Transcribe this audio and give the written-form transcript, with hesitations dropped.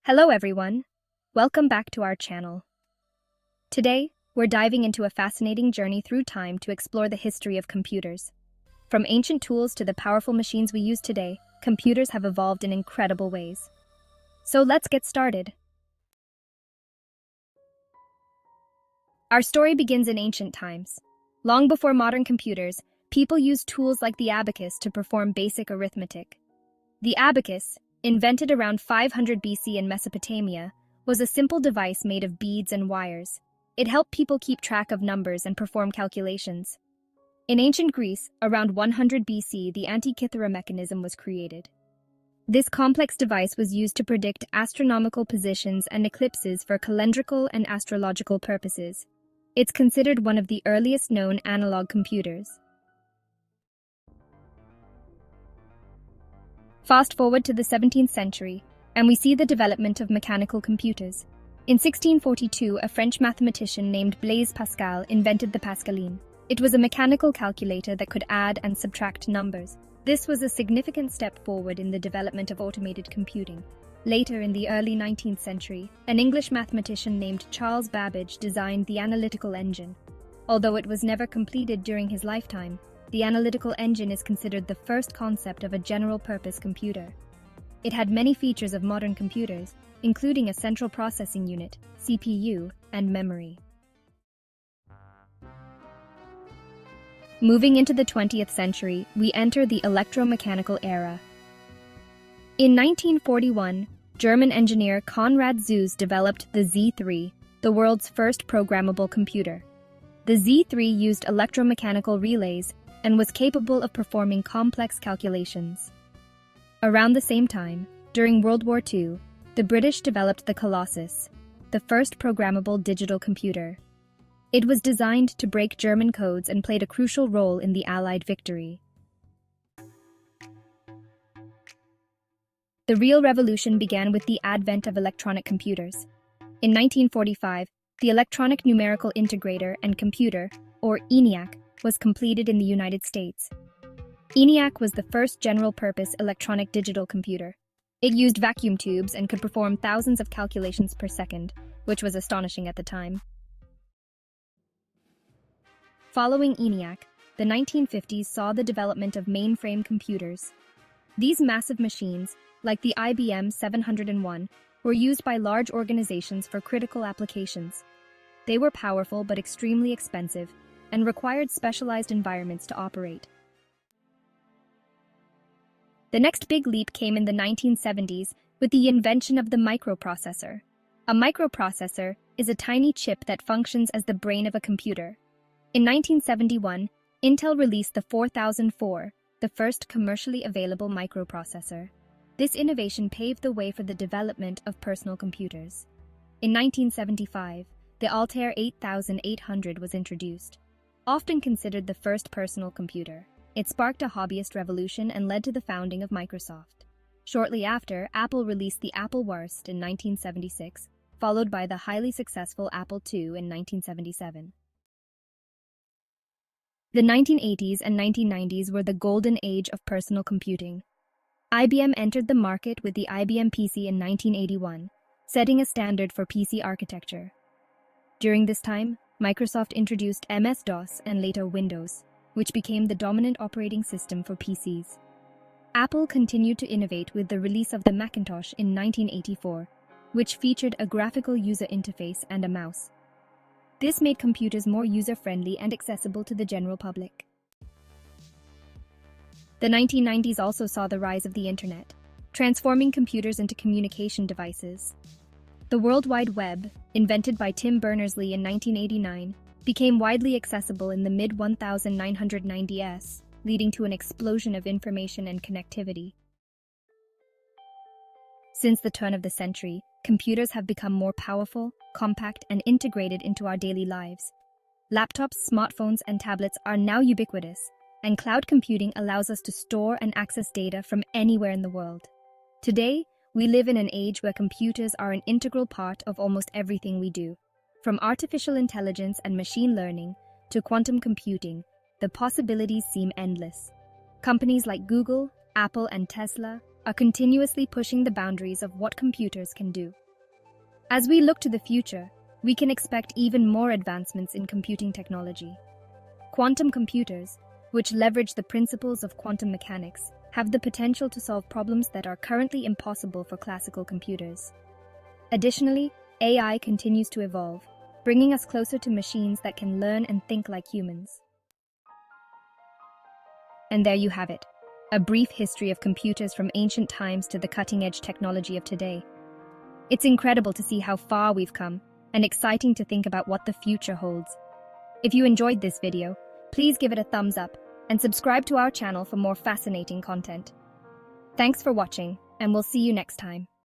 Hello everyone, welcome back to our channel. Today, we're diving into a fascinating journey through time to explore the history of computers. From ancient tools to the powerful machines we use today, computers have evolved in incredible ways. So let's get started. Our story begins in ancient times. Long before modern computers, people used tools like the abacus to perform basic arithmetic. The abacus, invented around 500 BC in Mesopotamia, was a simple device made of beads and wires. It helped people keep track of numbers and perform calculations. In ancient Greece, around 100 BC, the Antikythera mechanism was created. This complex device was used to predict astronomical positions and eclipses for calendrical and astrological purposes. It's considered one of the earliest known analog computers. Fast forward to the 17th century, and we see the development of mechanical computers. In 1642, a French mathematician named Blaise Pascal invented the Pascaline. It was a mechanical calculator that could add and subtract numbers. This was a significant step forward in the development of automated computing. Later, in the early 19th century, an English mathematician named Charles Babbage designed the analytical engine. Although it was never completed during his lifetime, the analytical engine is considered the first concept of a general-purpose computer. It had many features of modern computers, including a central processing unit, CPU, and memory. Moving into the 20th century, we enter the electromechanical era. In 1941, German engineer Konrad Zuse developed the Z3, the world's first programmable computer. The Z3 used electromechanical relays and was capable of performing complex calculations. Around the same time, during World War II, the British developed the Colossus, the first programmable digital computer. It was designed to break German codes and played a crucial role in the Allied victory. The real revolution began with the advent of electronic computers. In 1945, the Electronic Numerical Integrator and Computer, or ENIAC, was completed in the United States. ENIAC was the first general-purpose electronic digital computer. It used vacuum tubes and could perform thousands of calculations per second, which was astonishing at the time. Following ENIAC, the 1950s saw the development of mainframe computers. These massive machines, like the IBM 701, were used by large organizations for critical applications. They were powerful but extremely expensive, and required specialized environments to operate. The next big leap came in the 1970s with the invention of the microprocessor. A microprocessor is a tiny chip that functions as the brain of a computer. In 1971, Intel released the 4004, the first commercially available microprocessor. This innovation paved the way for the development of personal computers. In 1975, the Altair 8800 was introduced. Often considered the first personal computer, it sparked a hobbyist revolution and led to the founding of Microsoft. Shortly after, Apple released the Apple Wurst in 1976, followed by the highly successful Apple II in 1977. The 1980s and 1990s were the golden age of personal computing. IBM entered the market with the IBM PC in 1981, setting a standard for PC architecture. During this time, Microsoft introduced MS-DOS and later Windows, which became the dominant operating system for PCs. Apple continued to innovate with the release of the Macintosh in 1984, which featured a graphical user interface and a mouse. This made computers more user-friendly and accessible to the general public. The 1990s also saw the rise of the Internet, transforming computers into communication devices. The World Wide Web, invented by Tim Berners-Lee in 1989, became widely accessible in the mid-1990s, leading to an explosion of information and connectivity. Since the turn of the century, computers have become more powerful, compact, and integrated into our daily lives. Laptops, smartphones, and tablets are now ubiquitous, and cloud computing allows us to store and access data from anywhere in the world. Today, we live in an age where computers are an integral part of almost everything we do. From artificial intelligence and machine learning to quantum computing, the possibilities seem endless. Companies like Google, Apple, and Tesla are continuously pushing the boundaries of what computers can do. As we look to the future, we can expect even more advancements in computing technology. Quantum computers, which leverage the principles of quantum mechanics, have the potential to solve problems that are currently impossible for classical computers. Additionally, AI continues to evolve, bringing us closer to machines that can learn and think like humans. And there you have it, a brief history of computers from ancient times to the cutting-edge technology of today. It's incredible to see how far we've come, and exciting to think about what the future holds. If you enjoyed this video, please give it a thumbs up and subscribe to our channel for more fascinating content. Thanks for watching, and we'll see you next time.